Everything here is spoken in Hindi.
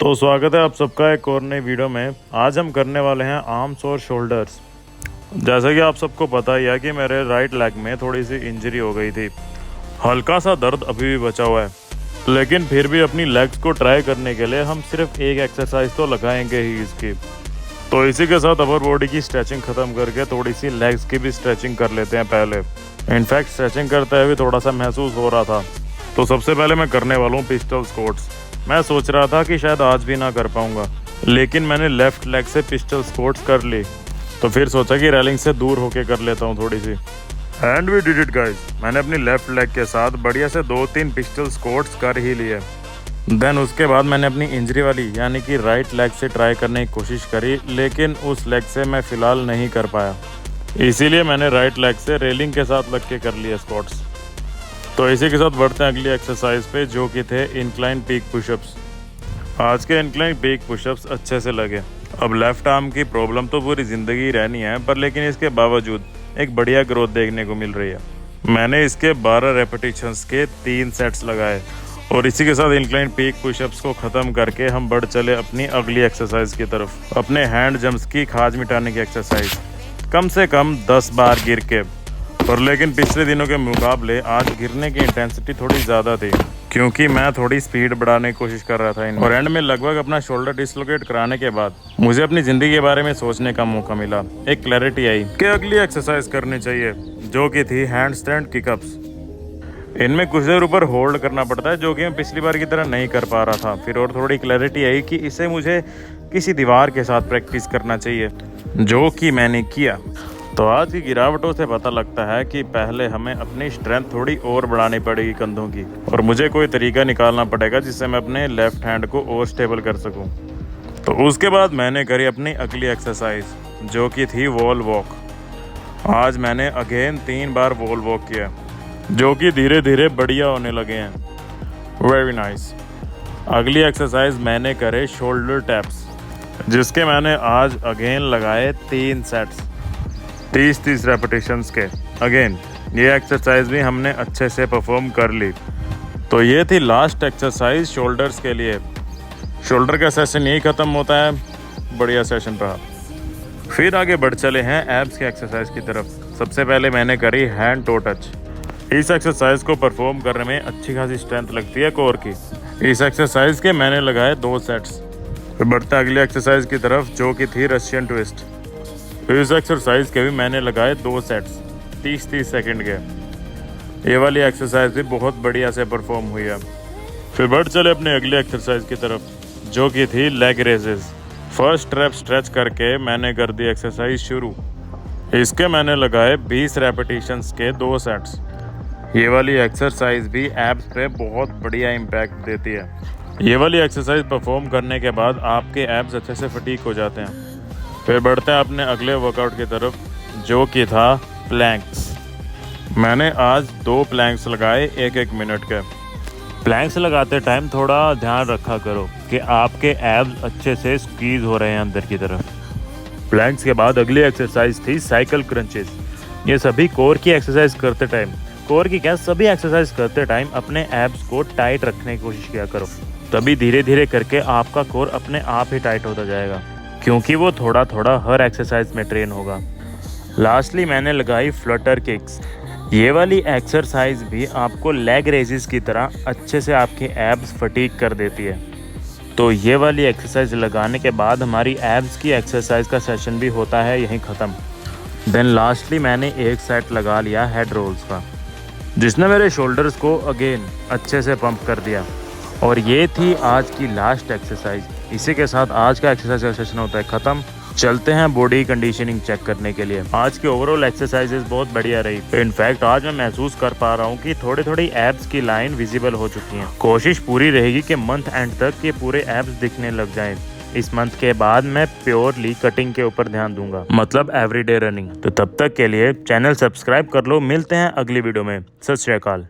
तो स्वागत है आप सबका एक और नई वीडियो में। आज हम करने वाले हैं आर्म्स और शोल्डर्स। जैसा कि आप सबको पता ही है कि मेरे राइट लेग में थोड़ी सी इंजरी हो गई थी। हल्का सा दर्द अभी भी बचा हुआ है, लेकिन फिर भी अपनी लेग्स को ट्राई करने के लिए हम सिर्फ एक एक्सरसाइज तो लगाएंगे ही इसकी। तो इसी के साथ अपर बॉडी की स्ट्रेचिंग ख़त्म करके थोड़ी सी लेग्स की भी स्ट्रेचिंग कर लेते हैं पहले। इनफैक्ट स्ट्रेचिंग करते हुए थोड़ा सा महसूस हो रहा था। तो सबसे पहले मैं करने वाला हूँ पिस्टल स्क्वाट्स। मैं सोच रहा था कि शायद आज भी ना कर पाऊंगा, लेकिन मैंने लेफ्ट लेग से पिस्टल स्क्वाट्स कर ली। तो फिर सोचा कि रेलिंग से दूर होके कर लेता हूँ थोड़ी सी। And we did it guys. मैंने अपनी लेफ्ट लेग के साथ बढ़िया से 2-3 पिस्टल स्क्वाट्स कर ही लिए। देन उसके बाद मैंने अपनी इंजरी वाली यानी कि राइट लेग से ट्राई करने की कोशिश करी, लेकिन उस लेग से मैं फ़िलहाल नहीं कर पाया। इसीलिए मैंने राइट लेग से रेलिंग के साथ लग के कर लिए स्क्वाट्स। तो इसी के साथ बढ़ते हैं अगली एक्सरसाइज पे, जो कि थे इंक्लाइन पीक पुशअप्स। आज के इंक्लाइन पीक पुशअप्स अच्छे से लगे। अब लेफ्ट आर्म की प्रॉब्लम तो पूरी ज़िंदगी रहनी है, पर लेकिन इसके बावजूद एक बढ़िया ग्रोथ देखने को मिल रही है। मैंने इसके 12 रेपिटेशंस के 3 सेट्स लगाए और इसी के साथ इंक्लाइन पीक पुशअप्स को ख़त्म करके हम बढ़ चले अपनी अगली एक्सरसाइज की तरफ, अपने हैंड जंप्स की खाज मिटाने की एक्सरसाइज। कम से कम 10 बार गिर के, पर लेकिन पिछले दिनों के मुकाबले आज गिरने की इंटेंसिटी थोड़ी ज़्यादा थी, क्योंकि मैं थोड़ी स्पीड बढ़ाने की कोशिश कर रहा था इनमें। और एंड में लगभग अपना शोल्डर डिसलोकेट कराने के बाद मुझे अपनी ज़िंदगी के बारे में सोचने का मौका मिला। एक क्लैरिटी आई कि अगली एक्सरसाइज करनी चाहिए, जो कि थी हैंड स्टैंड किकअप्स। इनमें कुछ देर ऊपर होल्ड करना पड़ता है, जो कि मैं पिछली बार की तरह नहीं कर पा रहा था। फिर और थोड़ी क्लैरिटी आई कि इसे मुझे किसी दीवार के साथ प्रैक्टिस करना चाहिए, जो कि मैंने किया। तो आज की गिरावटों से पता लगता है कि पहले हमें अपनी स्ट्रेंथ थोड़ी और बढ़ानी पड़ेगी कंधों की, और मुझे कोई तरीका निकालना पड़ेगा जिससे मैं अपने लेफ्ट हैंड को और स्टेबल कर सकूं। तो उसके बाद मैंने करी अपनी अगली एक्सरसाइज, जो कि थी वॉल वॉक। आज मैंने अगेन 3 बार वॉल वॉक किया, जो कि धीरे धीरे बढ़िया होने लगे हैं। Very nice. अगली एक्सरसाइज मैंने करे शोल्डर टैप्स, जिसके मैंने आज अगेन लगाए 3 सेट्स 30-30 रेपिटेशंस के। अगेन ये एक्सरसाइज भी हमने अच्छे से परफॉर्म कर ली। तो ये थी लास्ट एक्सरसाइज शोल्डर्स के लिए। शोल्डर का सेशन यही ख़त्म होता है। बढ़िया सेशन रहा। फिर आगे बढ़ चले हैं एब्स की एक्सरसाइज की तरफ। सबसे पहले मैंने करी हैंड टो टच। इस एक्सरसाइज को परफॉर्म करने में अच्छी खासी स्ट्रेंथ लगती है कोर की। इस एक्सरसाइज के मैंने लगाए 2 सेट्स। फिर बढ़ते अगली एक्सरसाइज की तरफ, जो कि थी रशियन ट्विस्ट। इस एक्सरसाइज के भी मैंने लगाए 2 सेट्स 30-30 सेकंड के। ये वाली एक्सरसाइज भी बहुत बढ़िया से परफॉर्म हुई है। फिर बढ़ चले अपने अगले एक्सरसाइज की तरफ, जो कि थी leg raises. First rep stretch करके मैंने कर दी एक्सरसाइज शुरू। इसके मैंने लगाए 20 रेपिटेशंस के 2 सेट्स। ये वाली एक्सरसाइज भी एब्स पे बहुत बढ़िया इम्पैक्ट देती है। ये वाली एक्सरसाइज परफॉर्म करने के बाद आपके एब्स अच्छे से फटीक हो जाते हैं। फिर बढ़ते हैं अपने अगले वर्कआउट की तरफ, जो कि था प्लैंक्स। मैंने आज 2 प्लैंक्स लगाए 1-1 मिनट के। प्लैंक्स लगाते टाइम थोड़ा ध्यान रखा करो कि आपके एब्स अच्छे से स्क्वीज हो रहे हैं अंदर की तरफ। प्लैंक्स के बाद अगली एक्सरसाइज थी साइकिल क्रंचेस। ये सभी कोर की एक्सरसाइज करते टाइम, कोर की क्या सभी एक्सरसाइज करते टाइम अपने एब्स को टाइट रखने की कोशिश किया करो। तभी धीरे धीरे करके आपका कोर अपने आप ही टाइट होता जाएगा, क्योंकि वो थोड़ा थोड़ा हर एक्सरसाइज में ट्रेन होगा। लास्टली मैंने लगाई फ्लटर किक्स। ये वाली एक्सरसाइज भी आपको लेग रेजेस की तरह अच्छे से आपके एब्स फटीक कर देती है। तो ये वाली एक्सरसाइज लगाने के बाद हमारी एब्स की एक्सरसाइज का सेशन भी होता है यहीं ख़त्म। देन लास्टली मैंने एक सेट लगा लिया हेड रोल्स का, जिसने मेरे शोल्डर्स को अगेन अच्छे से पंप कर दिया। और ये थी आज की लास्ट एक्सरसाइज। इसी के साथ आज का एक्सरसाइज का सेशन होता है ख़त्म। चलते हैं बॉडी कंडीशनिंग चेक करने के लिए। आज की ओवरऑल एक्सरसाइजेस बहुत बढ़िया रही। इनफैक्ट आज मैं महसूस कर पा रहा हूँ कि थोड़ी थोड़ी एब्स की लाइन विजिबल हो चुकी हैं। कोशिश पूरी रहेगी कि मंथ एंड तक ये पूरे एब्स दिखने लग जाएं। इस मंथ के बाद मैं प्योरली कटिंग के ऊपर ध्यान दूंगा, मतलब एवरीडे रनिंग। तो तब तक के लिए चैनल सब्सक्राइब कर लो। मिलते हैं अगली वीडियो में। सत श्री अकाल।